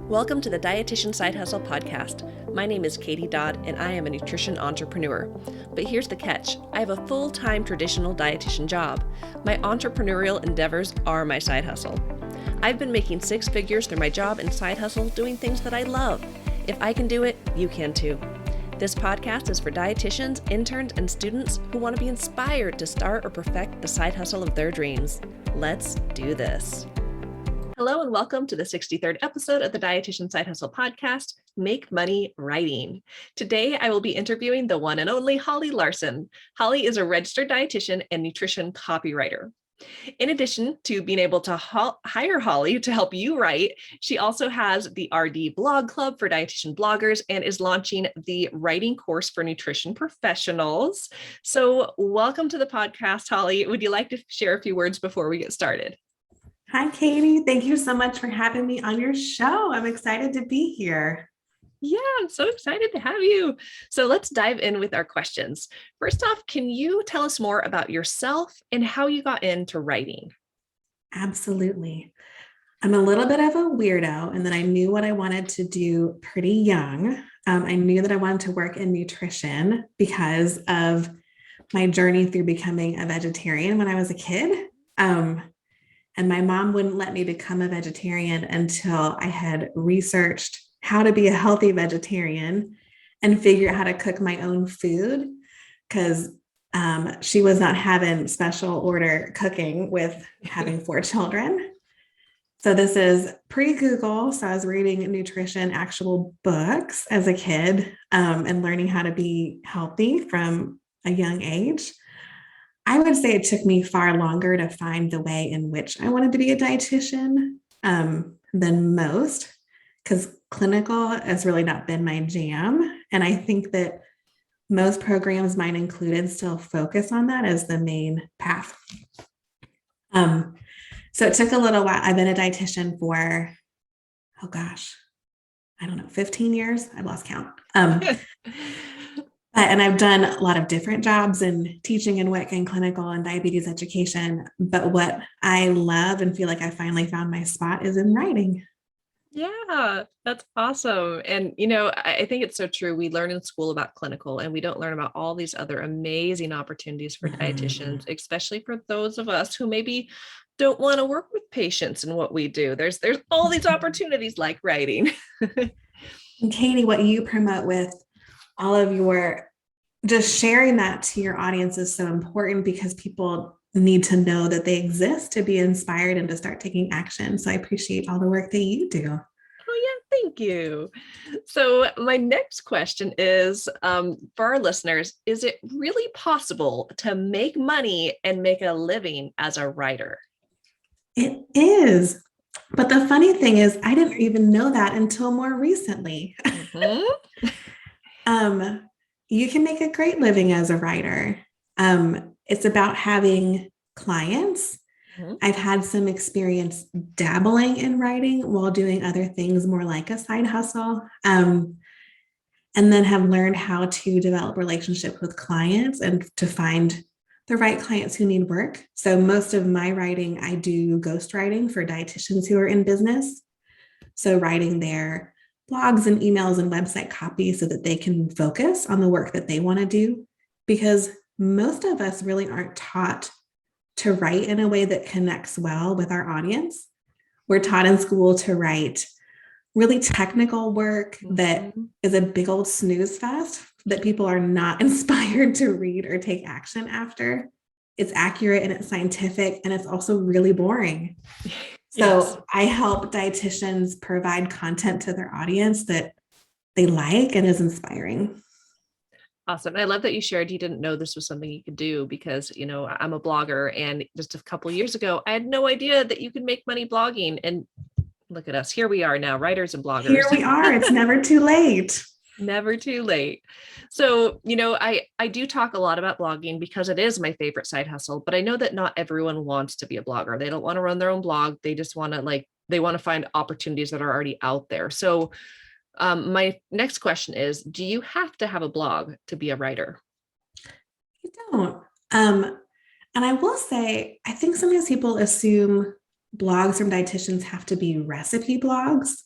Welcome to the Dietitian Side Hustle podcast. My name is Katie Dodd, and I am a nutrition entrepreneur. But here's the catch. I have a full-time traditional dietitian job. My entrepreneurial endeavors are my side hustle. I've been making six figures through my job and side hustle doing things that I love. If I can do it, you can too. This podcast is for dietitians, interns, and students who want to be inspired to start or perfect the side hustle of their dreams. Let's do this. Hello and welcome to the 63rd episode of the Dietitian Side Hustle podcast, Make Money Writing. Today, I will be interviewing the one and only Holly Larson. Holly is a registered dietitian and nutrition copywriter. In addition to being able to hire Holly to help you write, she also has the RD Blog Club for dietitian bloggers and is launching the writing course for nutrition professionals. So welcome to the podcast, Holly. Would you like to share a few words before we get started? Hi, Katie. Thank you so much for having me on your show. I'm excited to be here. Yeah, I'm so excited to have you. So let's dive in with our questions. First off, can you tell us more about yourself and how you got into writing? Absolutely. I'm a little bit of a weirdo, and then I knew what I wanted to do pretty young. I knew that I wanted to work in nutrition because of my journey through becoming a vegetarian when I was a kid. And my mom wouldn't let me become a vegetarian until I had researched how to be a healthy vegetarian and figure out how to cook my own food, because she was not having special order cooking with having 4 children. So this is pre-Google. So I was reading nutrition, actual books as a kid, and learning how to be healthy from a young age. I would say it took me far longer to find the way in which I wanted to be a dietitian than most, because clinical has really not been my jam. And I think that most programs, mine included, still focus on that as the main path. So it took a little while. I've been a dietitian for, 15 years. I lost count. And I've done a lot of different jobs in teaching and WIC and clinical and diabetes education. But what I love and feel like I finally found my spot is in writing. Yeah, that's awesome. And, I think it's so true. We learn in school about clinical and we don't learn about all these other amazing opportunities for dietitians, especially for those of us who maybe don't want to work with patients in what we do. There's all these opportunities like writing. And Katie, what you promote with all of your, just sharing that to your audience is so important, because people need to know that they exist to be inspired and to start taking action. So I appreciate all the work that you do. Oh yeah, thank you. So my next question is, for our listeners, is it really possible to make money and make a living as a writer? It is. But the funny thing is, I didn't even know that until more recently. Mm-hmm. You can make a great living as a writer. It's about having clients. Mm-hmm. I've had some experience dabbling in writing while doing other things more like a side hustle. And then have learned how to develop relationships with clients and to find the right clients who need work. So most of my writing, I do ghostwriting for dietitians who are in business. So writing their blogs and emails and website copy so that they can focus on the work that they want to do, because most of us really aren't taught to write in a way that connects well with our audience. We're taught in school to write really technical work that is a big old snooze fest that people are not inspired to read or take action after. It's accurate and it's scientific, and it's also really boring. So yes. I help dietitians provide content to their audience that they like and is inspiring. Awesome. I love that you shared you didn't know this was something you could do, because, I'm a blogger, and just a couple of years ago, I had no idea that you could make money blogging. And look at us. Here we are now, writers and bloggers. Here we are. It's never too late. Never too late. So, I do talk a lot about blogging because it is my favorite side hustle, but I know that not everyone wants to be a blogger. They don't want to run their own blog. They just want to they want to find opportunities that are already out there. So my next question is, do you have to have a blog to be a writer? You don't. And I will say, I think sometimes people assume blogs from dietitians have to be recipe blogs.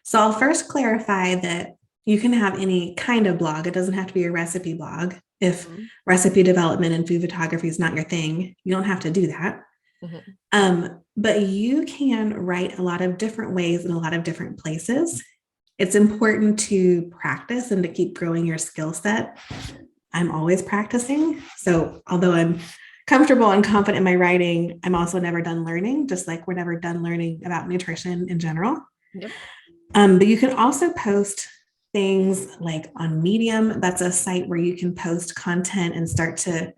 So I'll first clarify that you can have any kind of blog. It doesn't have to be a recipe blog. If Mhm. recipe development and food photography is not your thing, you don't have to do that. Mhm. But you can write a lot of different ways in a lot of different places. It's important to practice and to keep growing your skill set. I'm always practicing. So although I'm comfortable and confident in my writing, I'm also never done learning, just like we're never done learning about nutrition in general. Yep. But you can also post things like on Medium. That's a site where you can post content and start to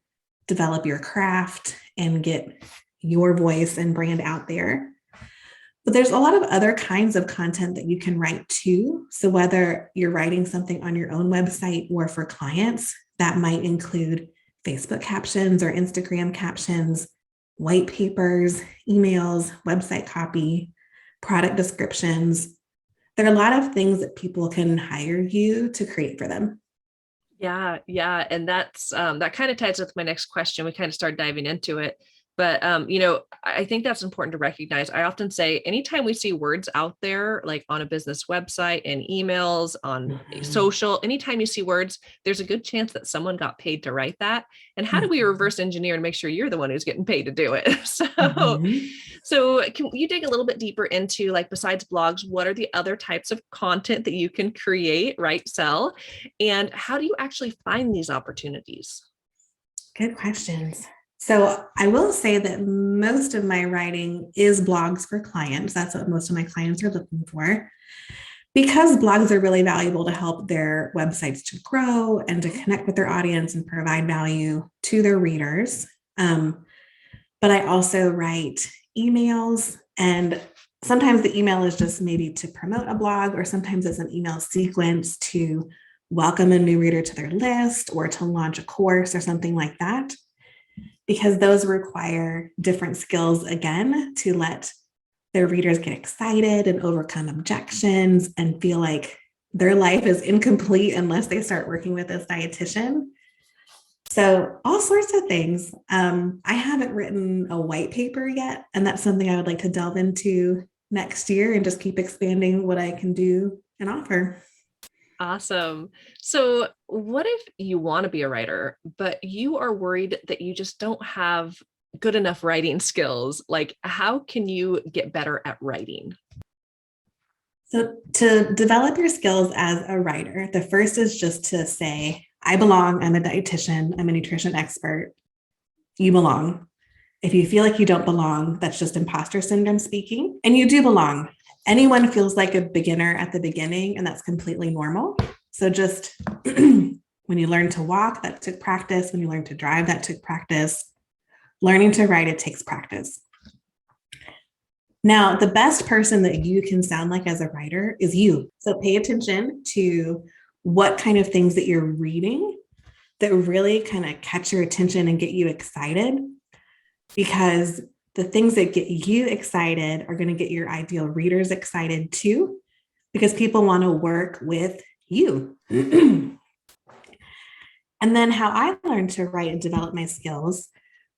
develop your craft and get your voice and brand out there. But there's a lot of other kinds of content that you can write too. So whether you're writing something on your own website or for clients, that might include Facebook captions or Instagram captions, white papers, emails, website copy, product descriptions. There are a lot of things that people can hire you to create for them. Yeah, yeah. And that's that kind of ties with my next question. We kind of started diving into it. But I think that's important to recognize. I often say anytime we see words out there, like on a business website and emails on Mhm. social, anytime you see words, there's a good chance that someone got paid to write that. And how do we Mhm. reverse engineer and make sure you're the one who's getting paid to do it? So Mhm. so can you dig a little bit deeper into, like, besides blogs, what are the other types of content that you can create, write, sell? And how do you actually find these opportunities? Good questions. So I will say that most of my writing is blogs for clients. That's what most of my clients are looking for. Because blogs are really valuable to help their websites to grow and to connect with their audience and provide value to their readers. But I also write emails, and sometimes the email is just maybe to promote a blog, or sometimes it's an email sequence to welcome a new reader to their list or to launch a course or something like that, because those require different skills again to let their readers get excited and overcome objections and feel like their life is incomplete unless they start working with this dietitian. So, all sorts of things. I haven't written a white paper yet, and that's something I would like to delve into next year and just keep expanding what I can do and offer. Awesome. So, what if you want to be a writer, but you are worried that you just don't have good enough writing skills? Like, how can you get better at writing? So, to develop your skills as a writer, the first is just to say, I belong. I'm a dietitian, I'm a nutrition expert. You belong. If you feel like you don't belong, that's just imposter syndrome speaking, and you do belong. Anyone feels like a beginner at the beginning, and that's completely normal. So just when you learn to walk, that took practice. When you learn to drive, that took practice. Learning to write, it takes practice. Now, the best person that you can sound like as a writer is you. So pay attention to what kind of things that you're reading that really kind of catch your attention and get you excited, because the things that get you excited are going to get your ideal readers excited too, because people want to work with you. And then how I learned to write and develop my skills,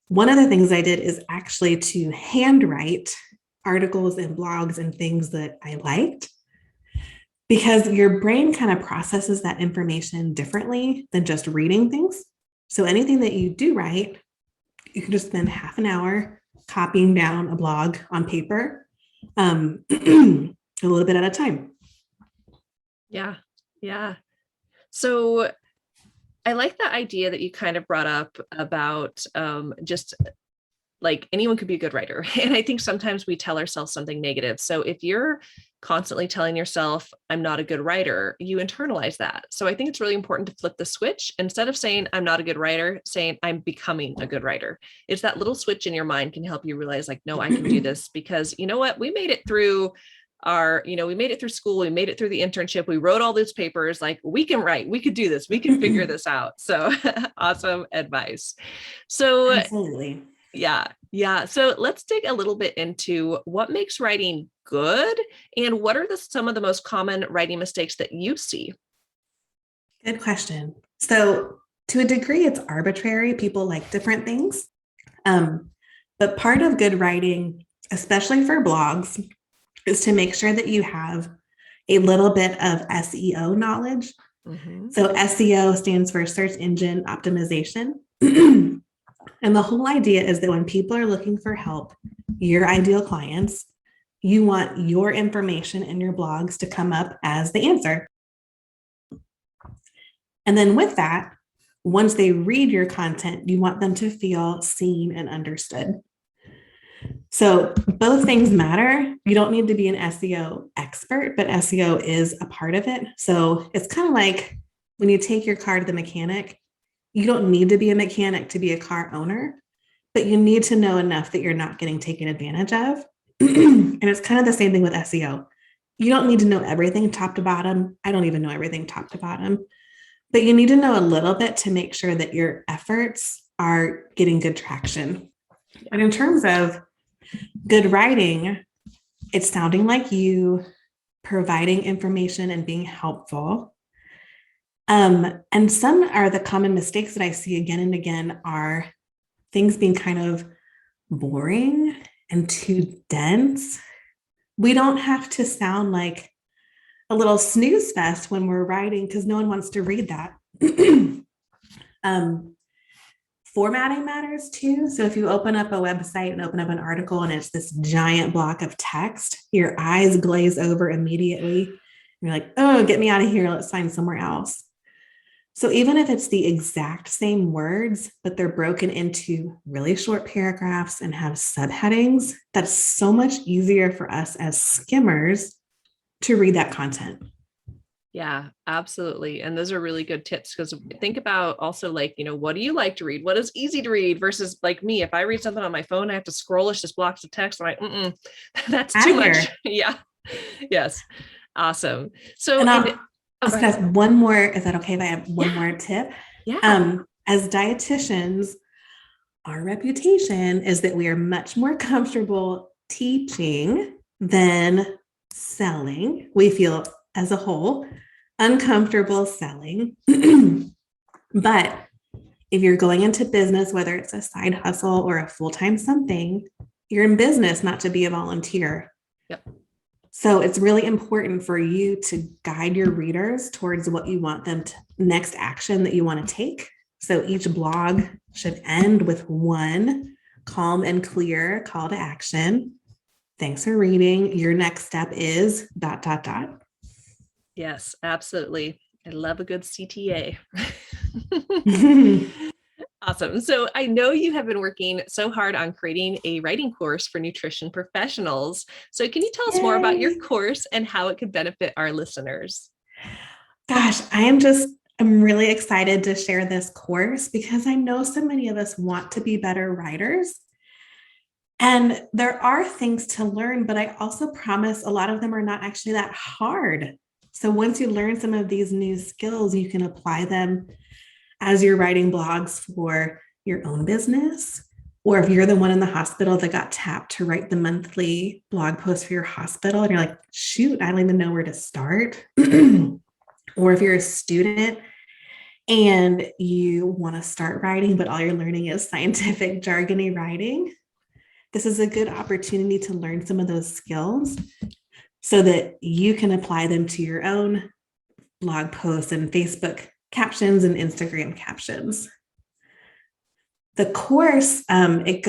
one of the things I did is actually to handwrite articles and blogs and things that I liked, because your brain kind of processes that information differently than just reading things. So anything that you do write, you can just spend half an hour copying down a blog on paper, a little bit at a time. Yeah. Yeah. So, I like the idea that you kind of brought up about just like anyone could be a good writer. And I think sometimes we tell ourselves something negative. So if you're constantly telling yourself, I'm not a good writer, you internalize that. So I think it's really important to flip the switch. Instead of saying, I'm not a good writer, saying, I'm becoming a good writer. It's that little switch in your mind can help you realize, like, no, I can do this, because you know what? We made it through we made it through school, we made it through the internship, we wrote all those papers, like we can write, we could do this, we can figure this out. So awesome advice. So Absolutely. yeah. Yeah. So let's dig a little bit into what makes writing good and what are some of the most common writing mistakes that you see? Good question. So, to a degree, it's arbitrary. People like different things. Um, but part of good writing, especially for blogs, is to make sure that you have a little bit of SEO knowledge. Mm-hmm. So SEO stands for search engine optimization. And the whole idea is that when people are looking for help, your ideal clients, you want your information in your blogs to come up as the answer. And then with that, once they read your content, you want them to feel seen and understood. So both things matter. You don't need to be an SEO expert, but SEO is a part of it. So it's kind of like when you take your car to the mechanic, you don't need to be a mechanic to be a car owner, but you need to know enough that you're not getting taken advantage of. And it's kind of the same thing with SEO. You don't need to know everything top to bottom. I don't even know everything top to bottom, but you need to know a little bit to make sure that your efforts are getting good traction. And in terms of good writing, it's sounding like you, providing information and being helpful. And some are the common mistakes that I see again and again are things being kind of boring and too dense. We don't have to sound like a little snooze fest when we're writing because no one wants to read that. Formatting matters too. So if you open up a website and open up an article and it's this giant block of text, your eyes glaze over immediately. You're like, oh, get me out of here. Let's find somewhere else. So even if it's the exact same words, but they're broken into really short paragraphs and have subheadings, that's so much easier for us as skimmers to read that content. Yeah, absolutely. And those are really good tips because think about also like, what do you like to read? What is easy to read versus like me, if I read something on my phone, I have to scrollish this blocks of text. I'm like, that's too much. Yeah. Yes. Awesome. So and I was going to ask one more. Is that okay if I have one more tip? Yeah. As dietitians, our reputation is that we are much more comfortable teaching than selling. We feel as a whole uncomfortable selling. But if you're going into business, whether it's a side hustle or a full-time something, you're in business not to be a volunteer. Yep. So it's really important for you to guide your readers towards what you want them to, next action that you want to take. So each blog should end with one calm and clear call to action. Thanks for reading. Your next step is ... Yes, absolutely. I love a good CTA. Awesome. So I know you have been working so hard on creating a writing course for nutrition professionals. So can you tell us more about your course and how it could benefit our listeners? Gosh, I'm really excited to share this course because I know so many of us want to be better writers. And there are things to learn, but I also promise a lot of them are not actually that hard. So once you learn some of these new skills, you can apply them as you're writing blogs for your own business, or if you're the one in the hospital that got tapped to write the monthly blog post for your hospital, and you're like, shoot, I don't even know where to start. Or if you're a student and you want to start writing, but all you're learning is scientific jargony writing, this is a good opportunity to learn some of those skills so that you can apply them to your own blog posts and Facebook captions and Instagram captions. The course, it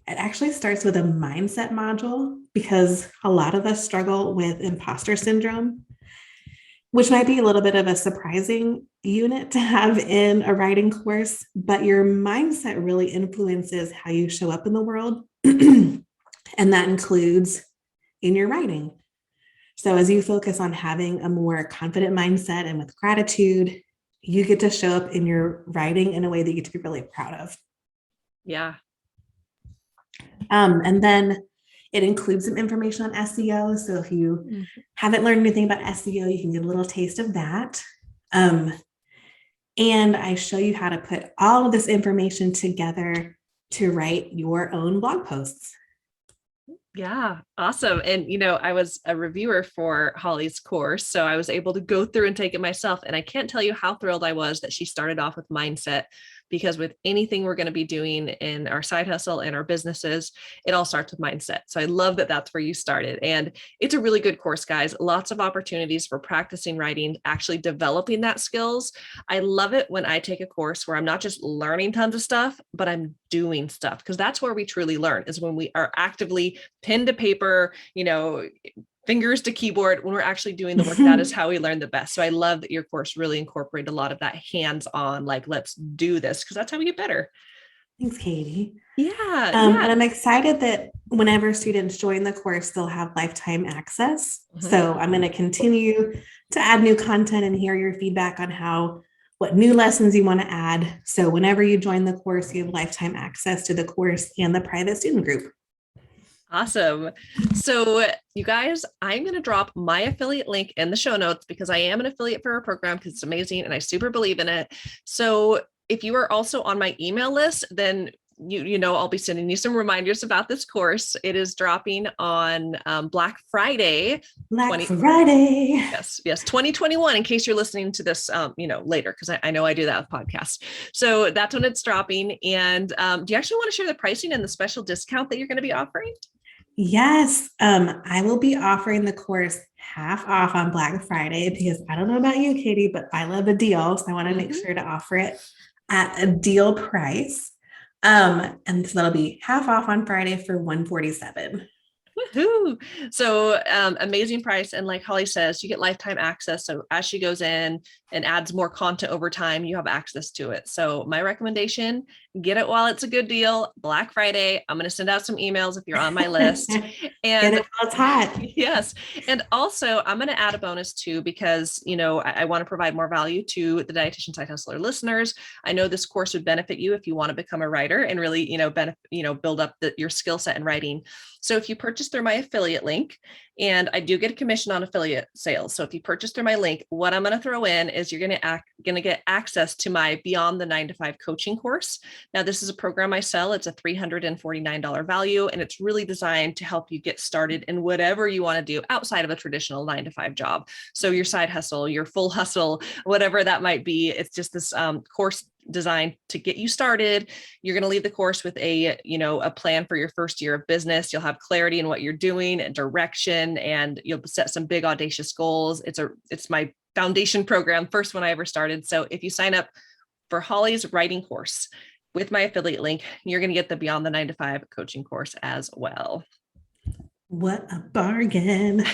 actually starts with a mindset module because a lot of us struggle with imposter syndrome, which might be a little bit of a surprising unit to have in a writing course, but your mindset really influences how you show up in the world. And that includes in your writing. So as you focus on having a more confident mindset and with gratitude, you get to show up in your writing in a way that you get to be really proud of. Yeah. And then it includes some information on SEO. So if you haven't learned anything about SEO, you can get a little taste of that. And I show you how to put all of this information together to write your own blog posts. Yeah, awesome. And, I was a reviewer for Holly's course, so I was able to go through and take it myself. And I can't tell you how thrilled I was that she started off with mindset, because with anything we're going to be doing in our side hustle and our businesses, it all starts with mindset. So I love that that's where you started. And it's a really good course, guys. Lots of opportunities for practicing writing, actually developing that skills. I love it when I take a course where I'm not just learning tons of stuff, but I'm doing stuff, because that's where we truly learn, is when we are actively pen to paper, fingers to keyboard, when we're actually doing the work. That is how we learn the best. So I love that your course really incorporated a lot of that hands-on, like, let's do this, because that's how we get better. Thanks, Katie. Yeah. And I'm excited that whenever students join the course, they'll have lifetime access. Mm-hmm. So I'm going to continue to add new content and hear your feedback on what new lessons you want to add. So whenever you join the course, you have lifetime access to the course and the private student group. Awesome. So you guys, I'm going to drop my affiliate link in the show notes, because I am an affiliate for our program, because it's amazing and I super believe in it. So if you are also on my email list, then I'll be sending you some reminders about this course. It is dropping on Black Friday. Friday. Yes, 2021, in case you're listening to this, later, because I know I do that with podcasts. So that's when it's dropping. And do you actually want to share the pricing and the special discount that you're going to be offering? Yes, I will be offering the course half off on Black Friday, because I don't know about you, Katie, but I love a deal. So I want to make sure to offer it at a deal price. And so that'll be half off on Friday for $147. Woohoo! So amazing price. And like Holly says, you get lifetime access. So as she goes in and adds more content over time, you have access to it. So my recommendation, get it while it's a good deal. Black Friday. I'm going to send out some emails if you're on my list. And get it while it's hot. Yes. And also I'm going to add a bonus too, because, I want to provide more value to the Dietitian Side Hustler listeners. I know this course would benefit you if you want to become a writer and really, build up your skill set in writing. So if you purchase through my affiliate link, and I do get a commission on affiliate sales. So if you purchase through my link, what I'm going to throw in is you're going to get access to my Beyond the 9 to 5 coaching course. Now, this is a program I sell. It's a $349 value, and it's really designed to help you get started in whatever you want to do outside of a traditional 9 to 5 job. So your side hustle, your full hustle, whatever that might be. It's just this course designed to get you started. You're going to leave the course with a plan for your first year of business. You'll have clarity in what you're doing and direction, and you'll set some big audacious goals. It's my foundation program, first one I ever started. So if you sign up for Holly's writing course with my affiliate link, you're going to get the Beyond the 9 to 5 coaching course as well. What a bargain.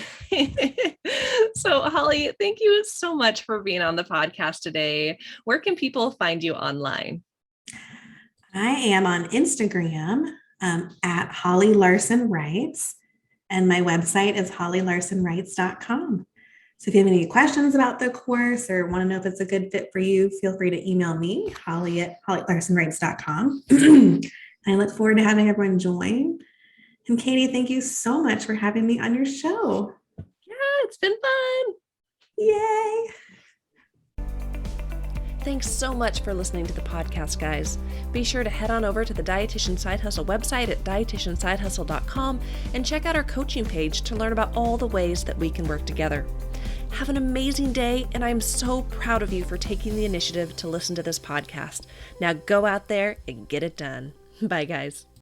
So Holly, thank you so much for being on the podcast today. Where can people find you online? I am on Instagram at Holly Larson Writes, and my website is hollylarsonwrites.com. So if you have any questions about the course or want to know if it's a good fit for you, feel free to email me, Holly at hollylarsonwrites.com. I look forward to having everyone join. And Katie, thank you so much for having me on your show. Yeah, it's been fun. Yay. Thanks so much for listening to the podcast, guys. Be sure to head on over to the Dietitian Side Hustle website at dietitiansidehustle.com and check out our coaching page to learn about all the ways that we can work together. Have an amazing day, and I'm so proud of you for taking the initiative to listen to this podcast. Now go out there and get it done. Bye, guys.